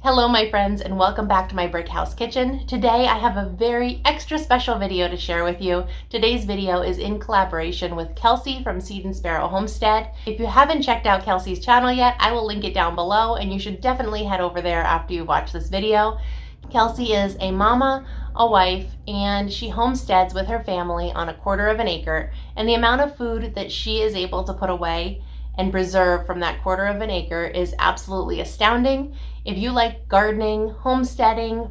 Hello my friends, and welcome back to my brick house kitchen. Today I have a very extra special video to share with you. Today's video is in collaboration with Kelsey from Seed and Sparrow Homestead. If you haven't checked out Kelsey's channel yet, I will link it down below, and you should definitely head over there after you watch this video. Kelsey is a mama, a wife, and she homesteads with her family on 1/4 of an acre, and the amount of food that she is able to put away and preserve from that 1/4 of an acre is absolutely astounding. If you like gardening, homesteading,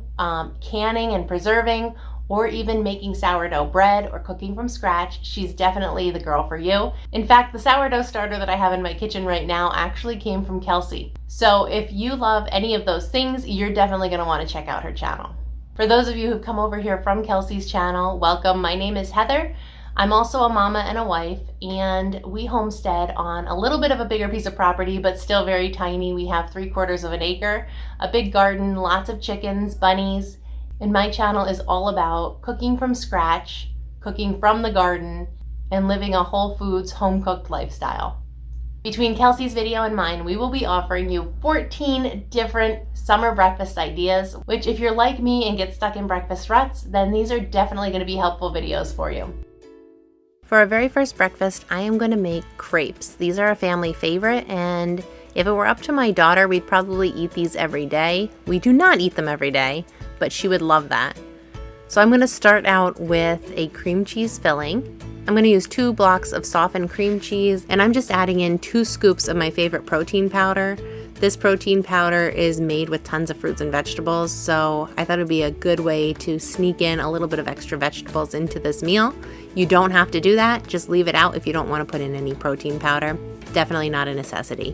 canning and preserving, or even making sourdough bread or cooking from scratch, she's definitely the girl for you. In fact, the sourdough starter that I have in my kitchen right now actually came from Kelsey. So if you love any of those things, you're definitely going to want to check out her channel. For those of you who've come over here from Kelsey's channel, welcome. My name is Heather. I'm also a mama and a wife, and we homestead on a little bit of a bigger piece of property, but still very tiny. We have 3/4 of an acre, a big garden, lots of chickens, bunnies, and my channel is all about cooking from scratch, cooking from the garden, and living a whole foods, home-cooked lifestyle. Between Kelsey's video and mine, we will be offering you 14 different summer breakfast ideas, which if you're like me and get stuck in breakfast ruts, then these are definitely going to be helpful videos for you. For our very first breakfast, I am going to make crepes. These are a family favorite, and if it were up to my daughter, we'd probably eat these every day. We do not eat them every day, but she would love that. So I'm going to start out with a cream cheese filling. I'm going to use 2 blocks of softened cream cheese, and I'm just adding in 2 scoops of my favorite protein powder. This protein powder is made with tons of fruits and vegetables, so I thought it would be a good way to sneak in a little bit of extra vegetables into this meal. You don't have to do that, just leave it out if you don't want to put in any protein powder. Definitely not a necessity.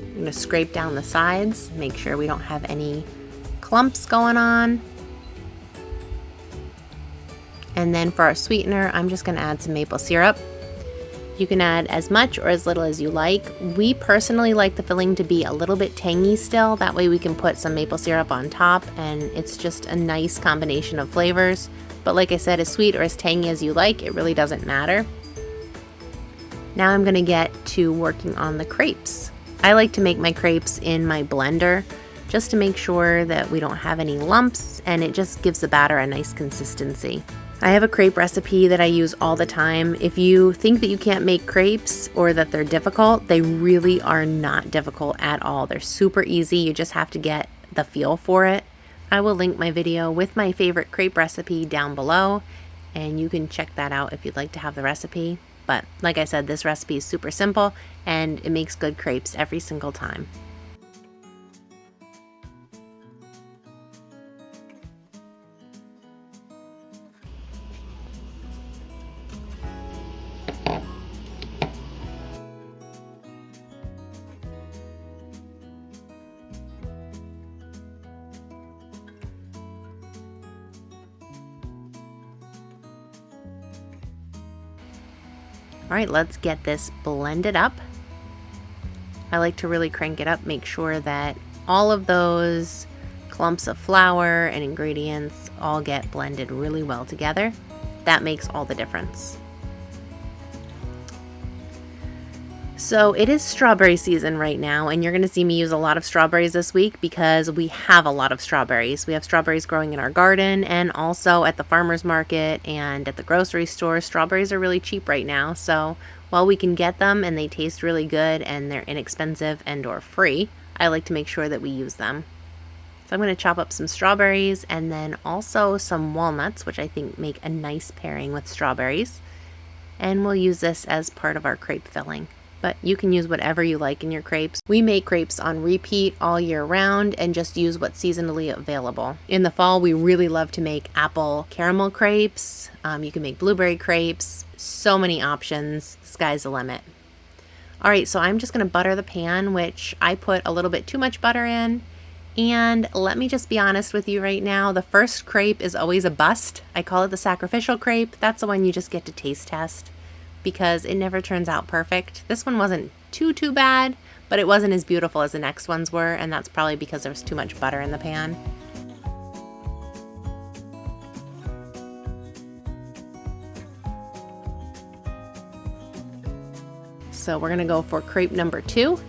I'm going to scrape down the sides, make sure we don't have any clumps going on. And then for our sweetener, I'm just going to add some maple syrup. You can add as much or as little as you like. We personally like the filling to be a little bit tangy still. That way we can put some maple syrup on top, and it's just a nice combination of flavors. But like I said, as sweet or as tangy as you like, it really doesn't matter. Now I'm going to get to working on the crepes. I like to make my crepes in my blender just to make sure that we don't have any lumps, and it just gives the batter a nice consistency. I have a crepe recipe that I use all the time. If you think that you can't make crepes or that they're difficult, they really are not difficult at all. They're super easy. You just have to get the feel for it. I will link my video with my favorite crepe recipe down below, and you can check that out if you'd like to have the recipe. But like I said, this recipe is super simple, and it makes good crepes every single time. All right, let's get this blended up. I like to really crank it up, make sure that all of those clumps of flour and ingredients all get blended really well together. That makes all the difference. So it is strawberry season right now, and you're going to see me use a lot of strawberries this week because we have a lot of strawberries. We have strawberries growing in our garden, and also at the farmer's market and at the grocery store. Strawberries are really cheap right now, so while we can get them and they taste really good and they're inexpensive and or free, I like to make sure that we use them. So I'm going to chop up some strawberries and then also some walnuts, which I think make a nice pairing with strawberries. And we'll use this as part of our crepe filling. But you can use whatever you like in your crepes. We make crepes on repeat all year round and just use what's seasonally available. In the fall, we really love to make apple caramel crepes. You can make blueberry crepes. So many options. The sky's the limit. All right, so I'm just going to butter the pan, which I put a little bit too much butter in. And let me just be honest with you right now, the first crepe is always a bust. I call it the sacrificial crepe. That's the one you just get to taste test, because it never turns out perfect. This one wasn't too bad, but it wasn't as beautiful as the next ones were, and that's probably because there was too much butter in the pan. So we're gonna go for crepe number 2.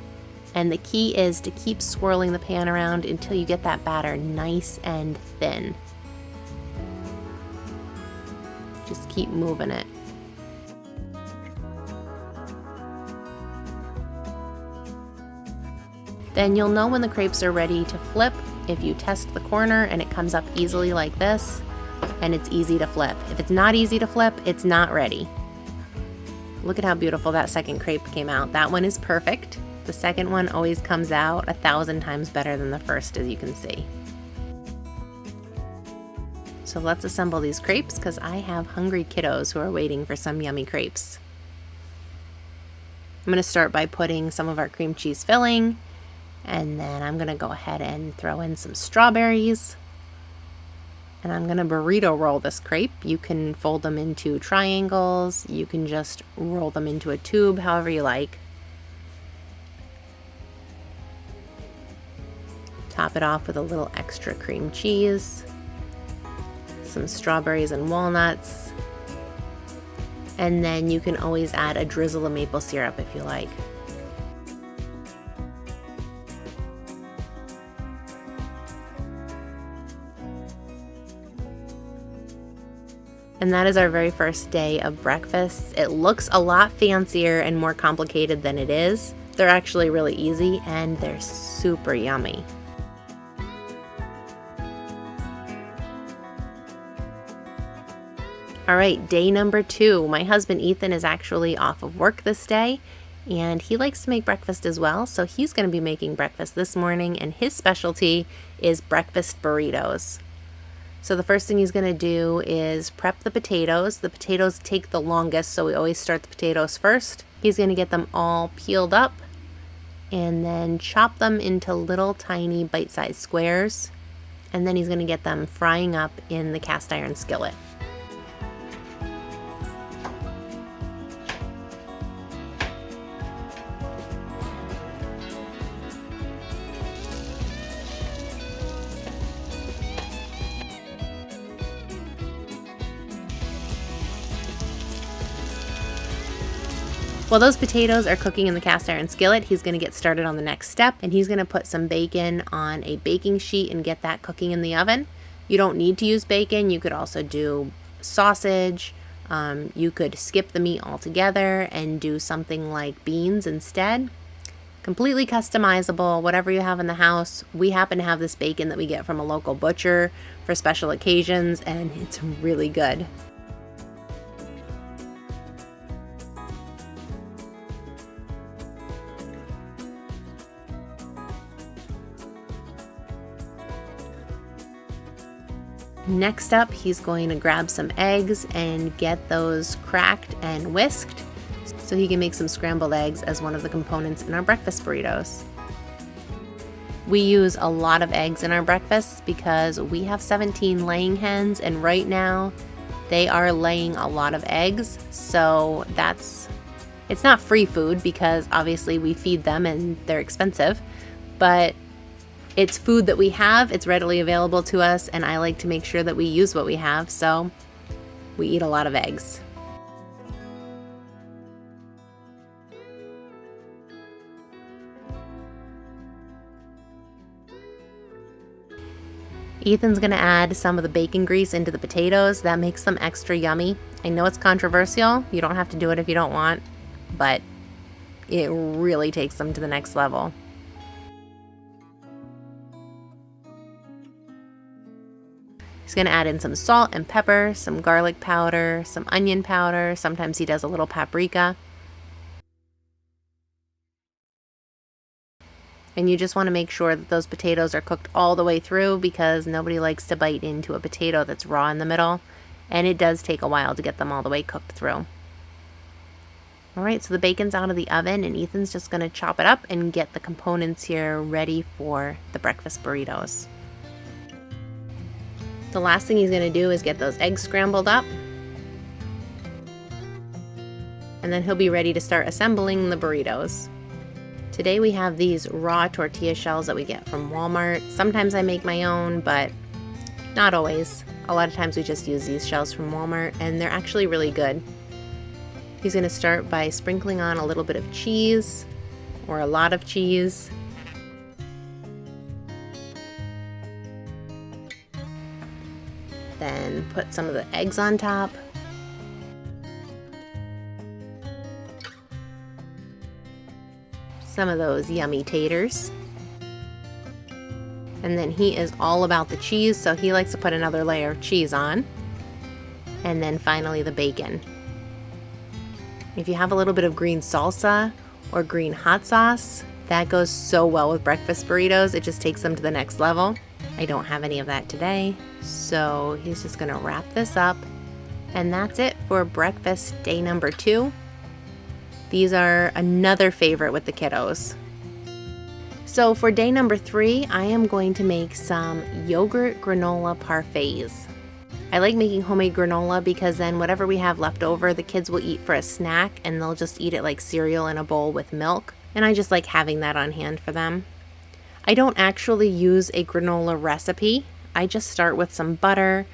And the key is to keep swirling the pan around until you get that batter nice and thin. Just keep moving it. Then you'll know when the crepes are ready to flip if you test the corner and it comes up easily like this, and it's easy to flip. If it's not easy to flip, it's not ready. Look at how beautiful that second crepe came out. That one is perfect. The second one always comes out 1,000 times better than the first, as you can see. So let's assemble these crepes because I have hungry kiddos who are waiting for some yummy crepes. I'm going to start by putting some of our cream cheese filling, and then I'm going to go ahead and throw in some strawberries. And I'm going to burrito roll this crepe. You can fold them into triangles, you can just roll them into a tube, however you like. Top it off with a little extra cream cheese, some strawberries and walnuts, and then you can always add a drizzle of maple syrup if you like. And that is our very first day of breakfast. It looks a lot fancier and more complicated than it is. They're actually really easy and they're super yummy. All right, day number 2. My husband Ethan is actually off of work this day, and he likes to make breakfast as well, so he's going to be making breakfast this morning, and his specialty is breakfast burritos. So the first thing he's going to do is prep the potatoes. The potatoes take the longest, so we always start the potatoes first. He's going to get them all peeled up and then chop them into little tiny bite-sized squares, and then he's going to get them frying up in the cast iron skillet. While those potatoes are cooking in the cast iron skillet, he's going to get started on the next step, and he's going to put some bacon on a baking sheet and get that cooking in the oven. You don't need to use bacon. You could also do sausage. You could skip the meat altogether and do something like beans instead. Completely customizable, whatever you have in the house. We happen to have this bacon that we get from a local butcher for special occasions, and it's really good. Next up, he's going to grab some eggs and get those cracked and whisked so he can make some scrambled eggs as one of the components in our breakfast burritos. We use a lot of eggs in our breakfasts because we have 17 laying hens, and right now they are laying a lot of eggs, so it's not free food because obviously we feed them and they're expensive, but it's food that we have, it's readily available to us, and I like to make sure that we use what we have, so we eat a lot of eggs. Ethan's gonna add some of the bacon grease into the potatoes. That makes them extra yummy. I know it's controversial, you don't have to do it if you don't want, but it really takes them to the next level. He's going to add in some salt and pepper, some garlic powder, some onion powder. Sometimes he does a little paprika. And you just want to make sure that those potatoes are cooked all the way through because nobody likes to bite into a potato that's raw in the middle. And it does take a while to get them all the way cooked through. Alright, so the bacon's out of the oven and Ethan's just going to chop it up and get the components here ready for the breakfast burritos. The last thing he's going to do is get those eggs scrambled up. And then he'll be ready to start assembling the burritos. Today we have these raw tortilla shells that we get from Walmart. Sometimes I make my own, but not always. A lot of times we just use these shells from Walmart, and they're actually really good. He's going to start by sprinkling on a little bit of cheese, or a lot of cheese. Then put some of the eggs on top. Some of those yummy taters. And then he is all about the cheese, so he likes to put another layer of cheese on. And then finally the bacon. If you have a little bit of green salsa or green hot sauce, that goes so well with breakfast burritos. It just takes them to the next level. I don't have any of that today, so he's just gonna wrap this up. And that's it for breakfast day number 2. These are another favorite with the kiddos. So for day number 3, I am going to make some yogurt granola parfaits. I like making homemade granola because then whatever we have left over, the kids will eat for a snack and they'll just eat it like cereal in a bowl with milk. And I just like having that on hand for them. I don't actually use a granola recipe. I just start with some butter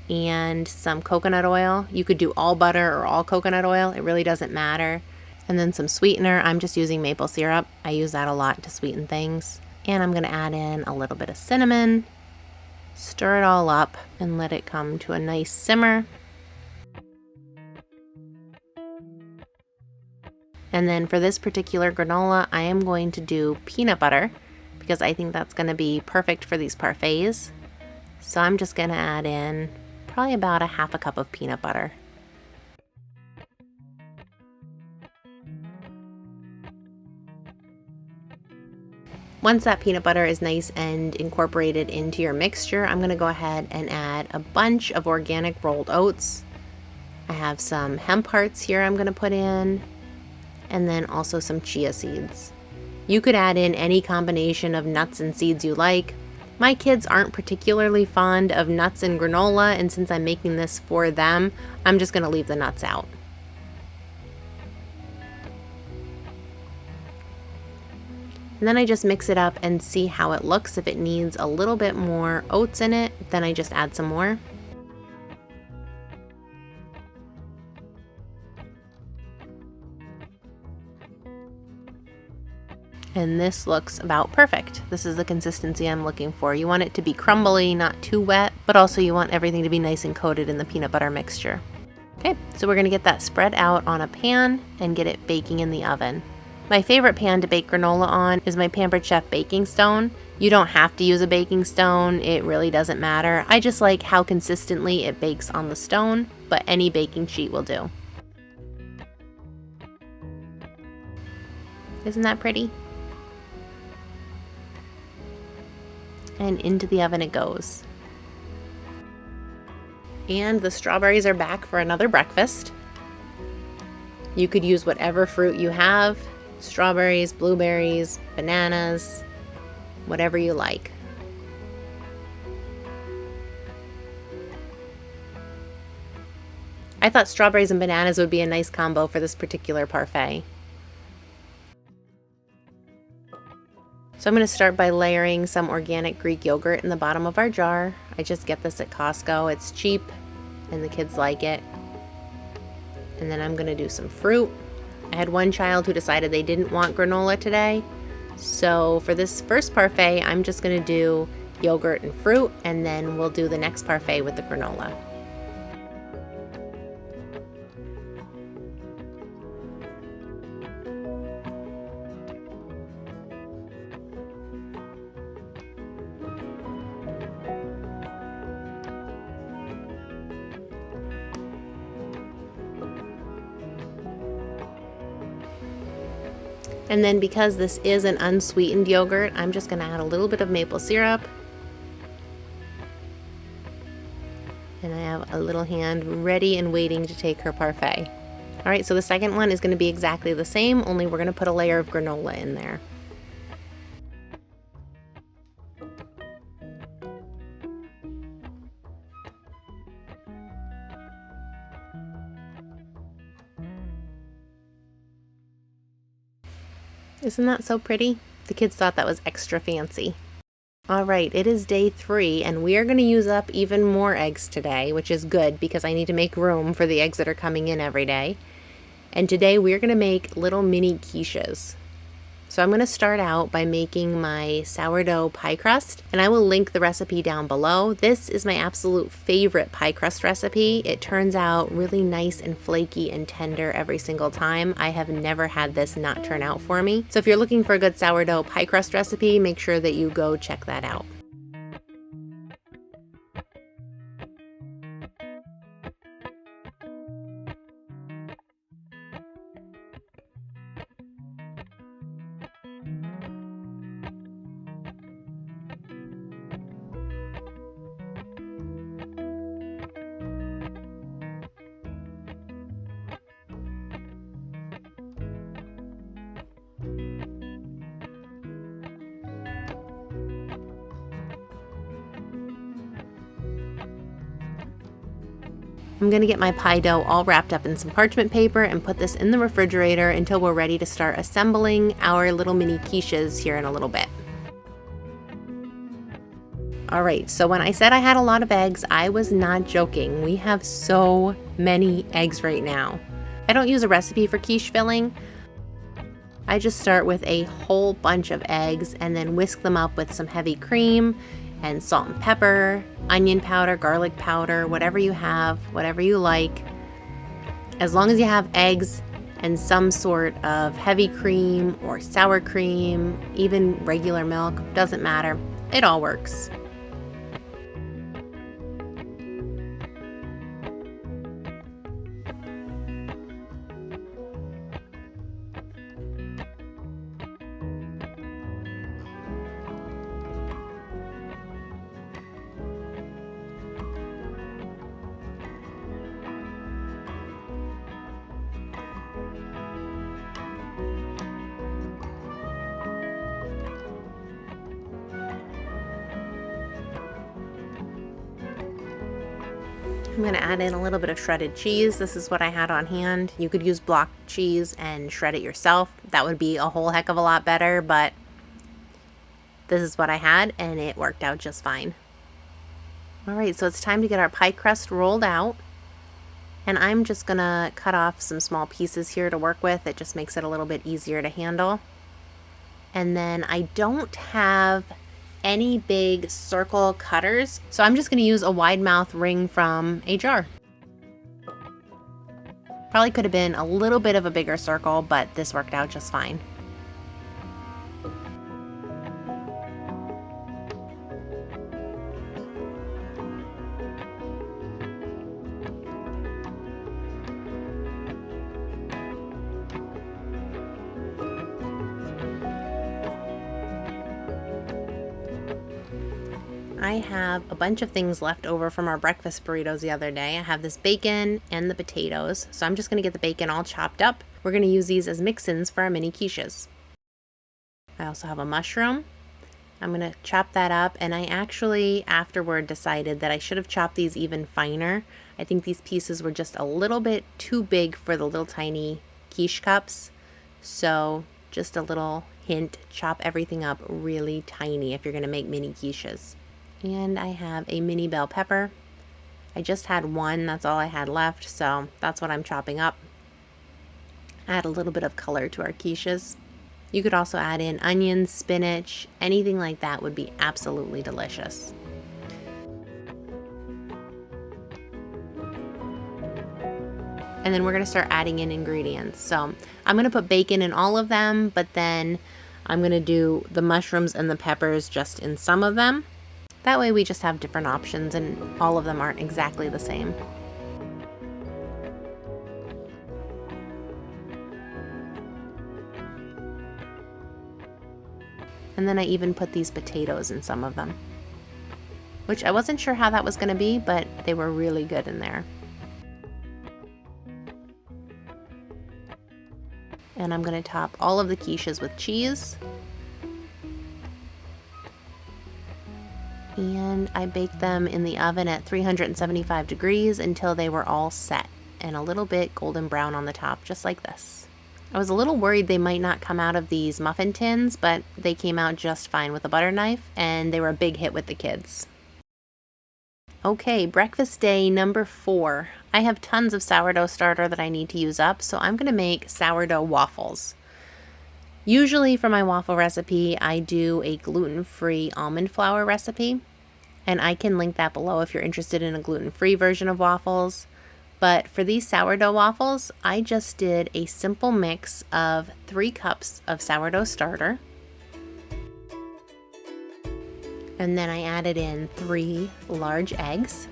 and some coconut oil. You could do all butter or all coconut oil. It really doesn't matter. And then some sweetener. I'm just using maple syrup. I use that a lot to sweeten things. And I'm going to add in a little bit of cinnamon. Stir it all up and let it come to a nice simmer. And then for this particular granola, I am going to do peanut butter because I think that's going to be perfect for these parfaits. So I'm just going to add in probably about a half a cup of peanut butter. Once that peanut butter is nice and incorporated into your mixture, I'm going to go ahead and add a bunch of organic rolled oats. I have some hemp hearts here I'm going to put in, and then also some chia seeds. You could add in any combination of nuts and seeds you like. My kids aren't particularly fond of nuts and granola, and since I'm making this for them, I'm just going to leave the nuts out. And then I just mix it up and see how it looks. If it needs a little bit more oats in it, then I just add some more. And this looks about perfect. This is the consistency I'm looking for. You want it to be crumbly, not too wet, but also you want everything to be nice and coated in the peanut butter mixture. Okay, so we're gonna get that spread out on a pan and get it baking in the oven. My favorite pan to bake granola on is my Pampered Chef baking stone. You don't have to use a baking stone, it really doesn't matter. I just like how consistently it bakes on the stone, but any baking sheet will do. Isn't that pretty? And into the oven it goes. And the strawberries are back for another breakfast. You could use whatever fruit you have. Strawberries, blueberries, bananas, whatever you like. I thought strawberries and bananas would be a nice combo for this particular parfait. So I'm going to start by layering some organic Greek yogurt in the bottom of our jar. I just get this at Costco. It's cheap and the kids like it. And then I'm going to do some fruit. I had one child who decided they didn't want granola today. So for this first parfait, I'm just going to do yogurt and fruit, and then we'll do the next parfait with the granola. And then because this is an unsweetened yogurt, I'm just going to add a little bit of maple syrup. And I have a little hand ready and waiting to take her parfait. All right, so the second one is going to be exactly the same, only we're going to put a layer of granola in there. Isn't that so pretty? The kids thought that was extra fancy. All right, it is day 3, and we are going to use up even more eggs today, which is good because I need to make room for the eggs that are coming in every day. and today we're going to make little mini quiches. So I'm going to start out by making my sourdough pie crust, and I will link the recipe down below. This is my absolute favorite pie crust recipe. It turns out really nice and flaky and tender every single time. I have never had this not turn out for me. So if you're looking for a good sourdough pie crust recipe, make sure that you go check that out. I'm going to get my pie dough all wrapped up in some parchment paper and put this in the refrigerator until we're ready to start assembling our little mini quiches here in a little bit. Alright, so when I said I had a lot of eggs, I was not joking. We have so many eggs right now. I don't use a recipe for quiche filling. I just start with a whole bunch of eggs and then whisk them up with some heavy cream and salt and pepper, onion powder, garlic powder, whatever you have, whatever you like. As long as you have eggs and some sort of heavy cream or sour cream, even regular milk, doesn't matter. It all works. I'm going to add in a little bit of shredded cheese. This is what I had on hand. You could use block cheese and shred it yourself. That would be a whole heck of a lot better, but this is what I had and it worked out just fine. Alright, so it's time to get our pie crust rolled out. And I'm just going to cut off some small pieces here to work with. It just makes it a little bit easier to handle. And then I don't have any big circle cutters, so I'm just going to use a wide mouth ring from a jar. Probably could have been a little bit of a bigger circle, but this worked out just fine. I have a bunch of things left over from our breakfast burritos the other day. I have this bacon and the potatoes, so I'm just going to get the bacon all chopped up. We're going to use these as mix-ins for our mini quiches. I also have a mushroom. I'm going to chop that up, and I actually afterward decided that I should have chopped these even finer. I think these pieces were just a little bit too big for the little tiny quiche cups, so just a little hint, chop everything up really tiny if you're going to make mini quiches. And I have a mini bell pepper. I just had one, that's all I had left, so that's what I'm chopping up. Add a little bit of color to our quiches. You could also add in onions, spinach, anything like that would be absolutely delicious. And then we're going to start adding in ingredients. So I'm going to put bacon in all of them, but then I'm going to do the mushrooms and the peppers just in some of them. That way we just have different options and all of them aren't exactly the same. And then I even put these potatoes in some of them, which I wasn't sure how that was going to be, but they were really good in there. And I'm going to top all of the quiches with cheese. And I baked them in the oven at 375 degrees until they were all set and a little bit golden brown on the top, just like this. I was a little worried they might not come out of these muffin tins, but they came out just fine with a butter knife, and they were a big hit with the kids. Okay, breakfast day number 4. I have tons of sourdough starter that I need to use up, so I'm going to make sourdough waffles. Usually for my waffle recipe, I do a gluten-free almond flour recipe, and I can link that below if you're interested in a gluten-free version of waffles. But for these sourdough waffles, I just did a simple mix of 3 cups of sourdough starter. And then I added in 3 large eggs.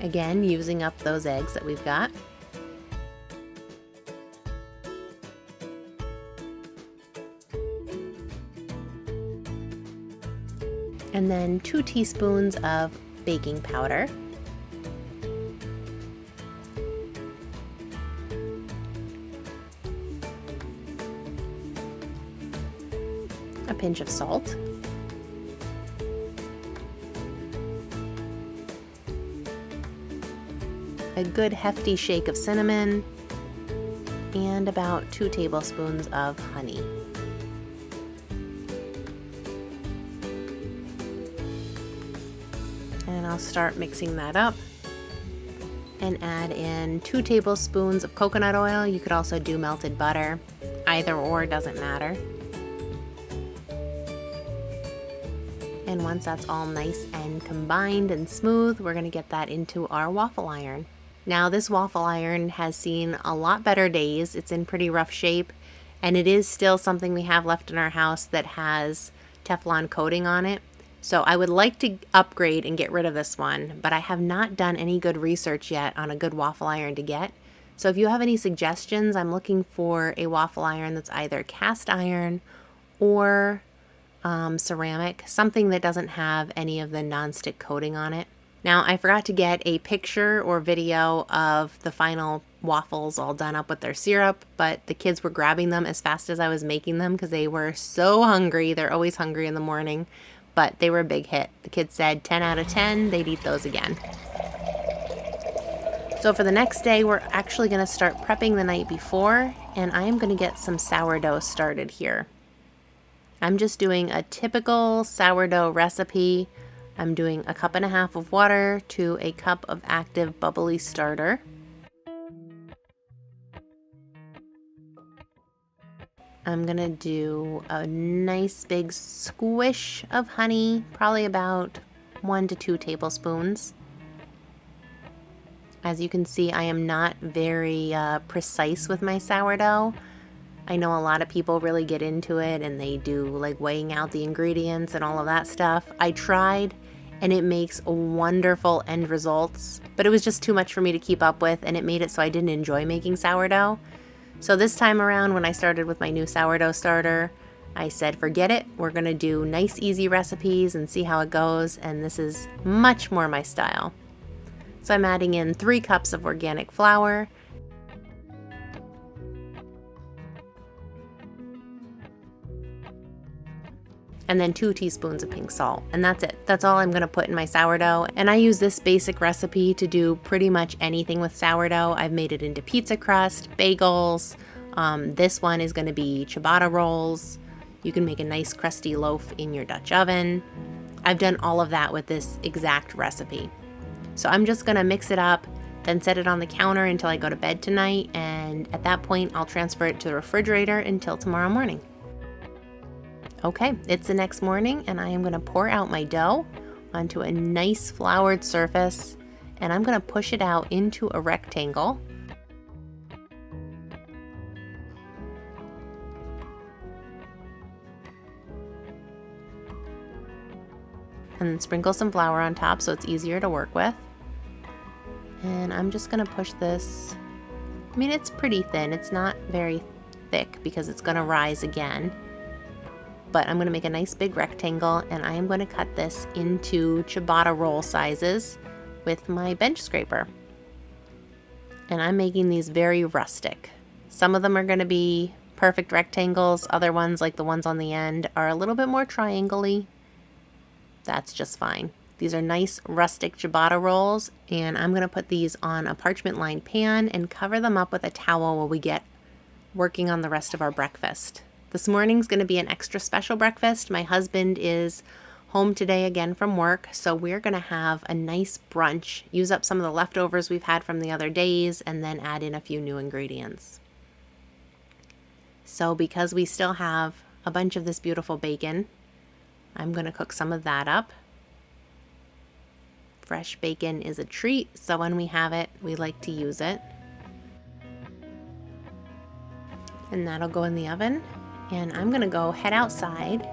Again, using up those eggs that we've got. And then 2 teaspoons of baking powder. A pinch of salt. A good hefty shake of cinnamon, and about 2 tablespoons of honey. And I'll start mixing that up and add in 2 tablespoons of coconut oil. You could also do melted butter. Either or, doesn't matter. And once that's all nice and combined and smooth, we're going to get that into our waffle iron. Now this waffle iron has seen a lot better days. It's in pretty rough shape, and it is still something we have left in our house that has Teflon coating on it. So I would like to upgrade and get rid of this one, but I have not done any good research yet on a good waffle iron to get. So if you have any suggestions, I'm looking for a waffle iron that's either cast iron or ceramic, something that doesn't have any of the nonstick coating on it. Now, I forgot to get a picture or video of the final waffles all done up with their syrup, but the kids were grabbing them as fast as I was making them because they were so hungry. They're always hungry in the morning, but they were a big hit. The kids said 10 out of 10, they'd eat those again. So for the next day, we're actually going to start prepping the night before, and I am going to get some sourdough started here. I'm just doing a typical sourdough recipe. I'm doing 1.5 cups of water to 1 cup of active bubbly starter. I'm gonna do a nice big squish of honey, probably about 1 to 2 tablespoons. As you can see, I am not very precise with my sourdough. I know a lot of people really get into it and they do like weighing out the ingredients and all of that stuff. I tried and it makes wonderful end results, but it was just too much for me to keep up with, and it made it so I didn't enjoy making sourdough. So this time around, when I started with my new sourdough starter, I said, forget it. We're gonna do nice, easy recipes and see how it goes, and this is much more my style. So I'm adding in 3 cups of organic flour, and then 2 teaspoons of pink salt, and that's it. That's all I'm gonna put in my sourdough, and I use this basic recipe to do pretty much anything with sourdough. I've made it into pizza crust, bagels. This one is gonna be ciabatta rolls. You can make a nice crusty loaf in your Dutch oven. I've done all of that with this exact recipe. So I'm just gonna mix it up, then set it on the counter until I go to bed tonight, and at that point I'll transfer it to the refrigerator until tomorrow morning. Okay, it's the next morning, and I am going to pour out my dough onto a nice floured surface, and I'm going to push it out into a rectangle. And then sprinkle some flour on top so it's easier to work with. And I'm just going to push this. I mean, it's pretty thin. It's not very thick because it's going to rise again. But I'm going to make a nice big rectangle, and I am going to cut this into ciabatta roll sizes with my bench scraper. And I'm making these very rustic. Some of them are going to be perfect rectangles. Other ones, like the ones on the end, are a little bit more triangle-y. That's just fine. These are nice rustic ciabatta rolls, and I'm going to put these on a parchment-lined pan and cover them up with a towel while we get working on the rest of our breakfast. This morning's going to be an extra special breakfast. My husband is home today again from work, so we're gonna have a nice brunch, use up some of the leftovers we've had from the other days, and then add in a few new ingredients. So because we still have a bunch of this beautiful bacon, I'm gonna cook some of that up. Fresh bacon is a treat, so when we have it, we like to use it. And that'll go in the oven. And I'm gonna go head outside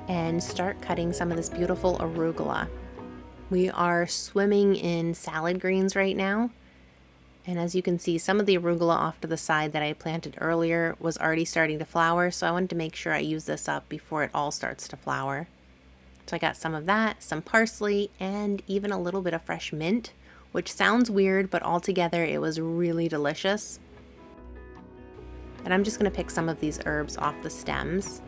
and start cutting some of this beautiful arugula. We are swimming in salad greens right now. And as you can see, some of the arugula off to the side that I planted earlier was already starting to flower, so I wanted to make sure I use this up before it all starts to flower. So I got some of that, some parsley, and even a little bit of fresh mint, which sounds weird, but altogether it was really delicious. And I'm just gonna pick some of these herbs off the stems,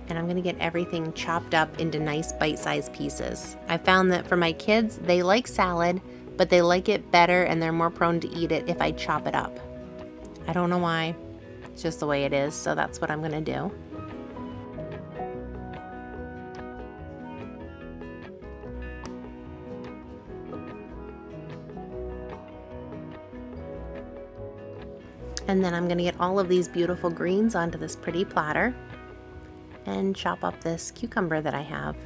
and I'm gonna get everything chopped up into nice bite-sized pieces. I found that for my kids, they like salad, but they like it better and they're more prone to eat it if I chop it up. I don't know why, it's just the way it is, so that's what I'm gonna do. And then I'm gonna get all of these beautiful greens onto this pretty platter and chop up this cucumber that I have.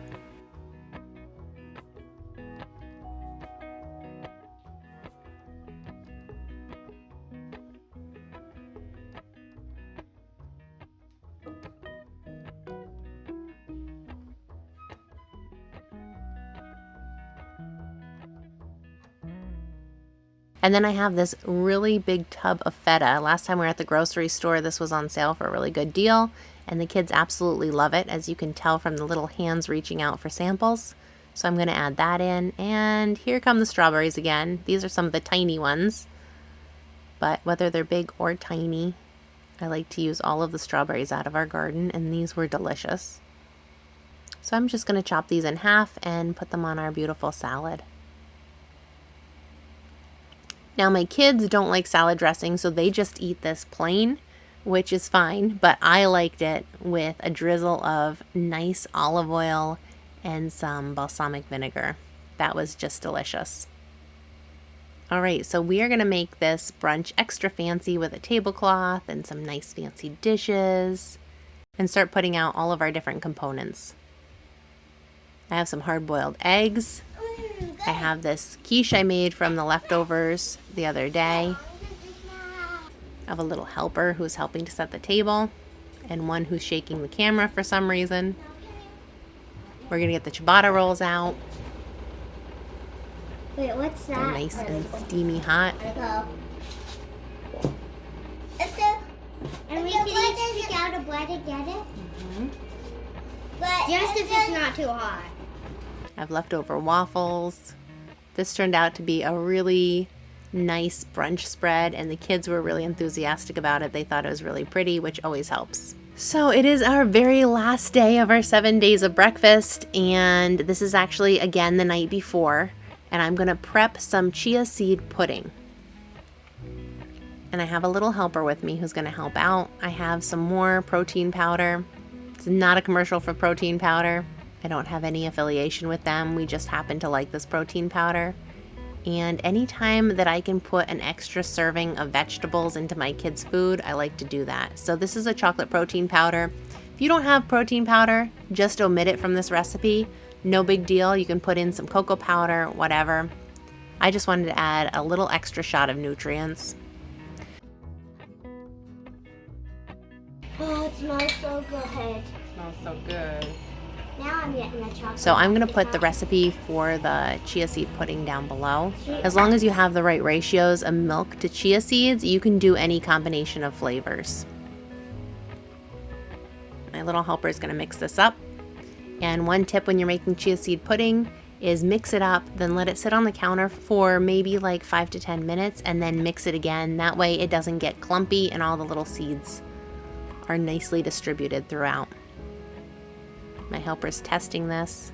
And then I have this really big tub of feta. Last time we were at the grocery store, this was on sale for a really good deal, and the kids absolutely love it, as you can tell from the little hands reaching out for samples. So I'm going to add that in, and here come the strawberries again. These are some of the tiny ones, but whether they're big or tiny, I like to use all of the strawberries out of our garden, and these were delicious. So I'm just going to chop these in half and put them on our beautiful salad. Now my kids don't like salad dressing, so they just eat this plain, which is fine, but I liked it with a drizzle of nice olive oil and some balsamic vinegar. That was just delicious. All right, so we are gonna make this brunch extra fancy with a tablecloth and some nice fancy dishes and start putting out all of our different components. I have some hard-boiled eggs. I have this quiche I made from the leftovers the other day. I have a little helper who's helping to set the table and one who's shaking the camera for some reason. We're gonna get the ciabatta rolls out. Wait, what's that? They're nice and steamy hot. And we can each pick out a bread and get it? Mm-hmm. But just if it's not too hot. I have leftover waffles. This turned out to be a really nice brunch spread, and the kids were really enthusiastic about it. They thought it was really pretty, which always helps. So it is our very last day of our 7 days of breakfast, and this is actually again the night before, and I'm gonna prep some chia seed pudding. And I have a little helper with me who's gonna help out. I have some more protein powder. It's not a commercial for protein powder. I don't have any affiliation with them. We just happen to like this protein powder. And anytime that I can put an extra serving of vegetables into my kids' food, I like to do that. So this is a chocolate protein powder. If you don't have protein powder, just omit it from this recipe. No big deal. You can put in some cocoa powder, whatever. I just wanted to add a little extra shot of nutrients. Oh, it smells so good. Smells so good. Now I'm getting the chocolate. So I'm going to put the recipe for the chia seed pudding down below. As long as you have the right ratios of milk to chia seeds, you can do any combination of flavors. My little helper is going to mix this up. And one tip when you're making chia seed pudding is mix it up, then let it sit on the counter for maybe like 5 to 10 minutes, and then mix it again. That way it doesn't get clumpy and all the little seeds are nicely distributed throughout. My helper's testing this.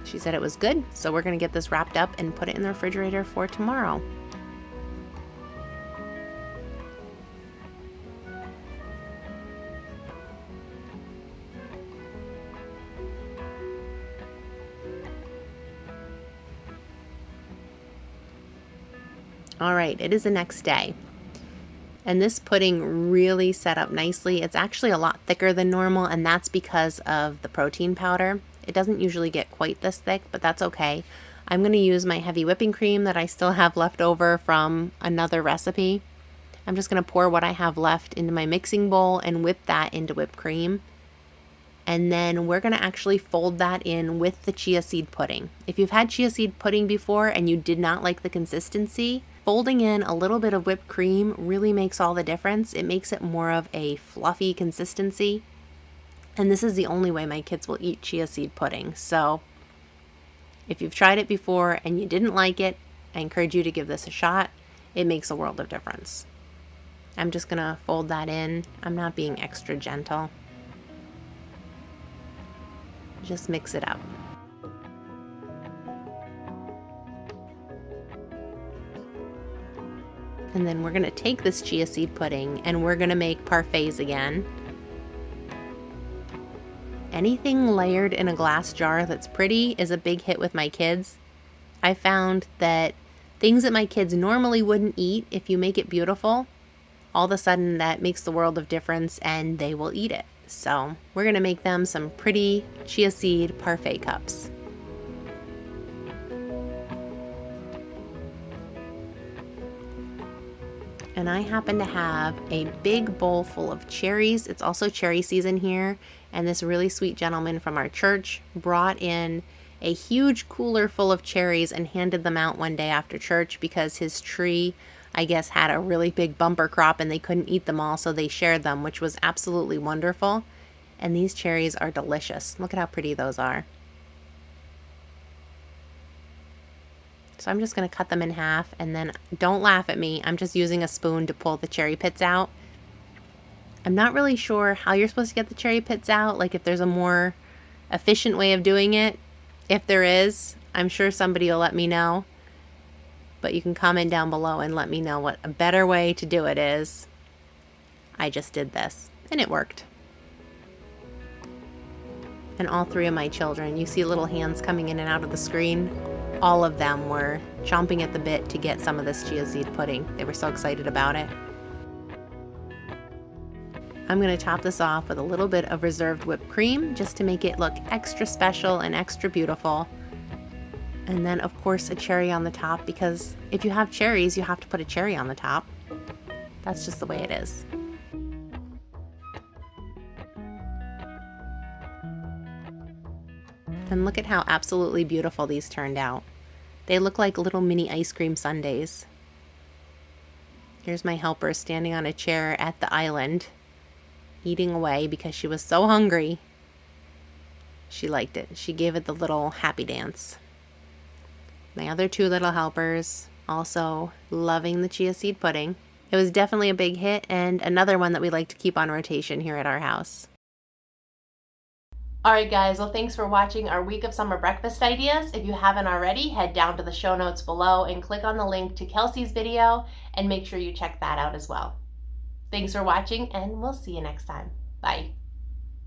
She said it was good, so we're going to get this wrapped up and put it in the refrigerator for tomorrow. All right, it is the next day. And this pudding really set up nicely. It's actually a lot thicker than normal, and that's because of the protein powder. It doesn't usually get quite this thick, but that's okay. I'm going to use my heavy whipping cream that I still have left over from another recipe. I'm just going to pour what I have left into my mixing bowl and whip that into whipped cream. And then we're going to actually fold that in with the chia seed pudding. If you've had chia seed pudding before and you did not like the consistency, folding in a little bit of whipped cream really makes all the difference. It makes it more of a fluffy consistency. And this is the only way my kids will eat chia seed pudding. So if you've tried it before and you didn't like it, I encourage you to give this a shot. It makes a world of difference. I'm just going to fold that in. I'm not being extra gentle. Just mix it up. And then we're going to take this chia seed pudding and we're going to make parfaits again. Anything layered in a glass jar that's pretty is a big hit with my kids. I found that things that my kids normally wouldn't eat, if you make it beautiful, all of a sudden that makes the world of difference and they will eat it. So we're going to make them some pretty chia seed parfait cups. And I happen to have a big bowl full of cherries. It's also cherry season here. And this really sweet gentleman from our church brought in a huge cooler full of cherries and handed them out one day after church because his tree, I guess, had a really big bumper crop and they couldn't eat them all, so they shared them, which was absolutely wonderful. And these cherries are delicious. Look at how pretty those are. So I'm just going to cut them in half, and then don't laugh at me. I'm just using a spoon to pull the cherry pits out. I'm not really sure how you're supposed to get the cherry pits out, like if there's a more efficient way of doing it. If there is, I'm sure somebody will let me know. But you can comment down below and let me know what a better way to do it is. I just did this, and it worked. And all three of my children, you see little hands coming in and out of the screen, all of them were chomping at the bit to get some of this chia seed pudding. They were so excited about it. I'm going to top this off with a little bit of reserved whipped cream just to make it look extra special and extra beautiful. And then, of course, a cherry on the top, because if you have cherries, you have to put a cherry on the top. That's just the way it is. And look at how absolutely beautiful these turned out. They look like little mini ice cream sundaes. Here's my helper standing on a chair at the island, eating away because she was so hungry. She liked it. She gave it the little happy dance. My other two little helpers also loving the chia seed pudding. It was definitely a big hit and another one that we like to keep on rotation here at our house. Alright guys, well thanks for watching our week of summer breakfast ideas. If you haven't already, head down to the show notes below and click on the link to Kelsey's video and make sure you check that out as well. Thanks for watching and we'll see you next time. Bye.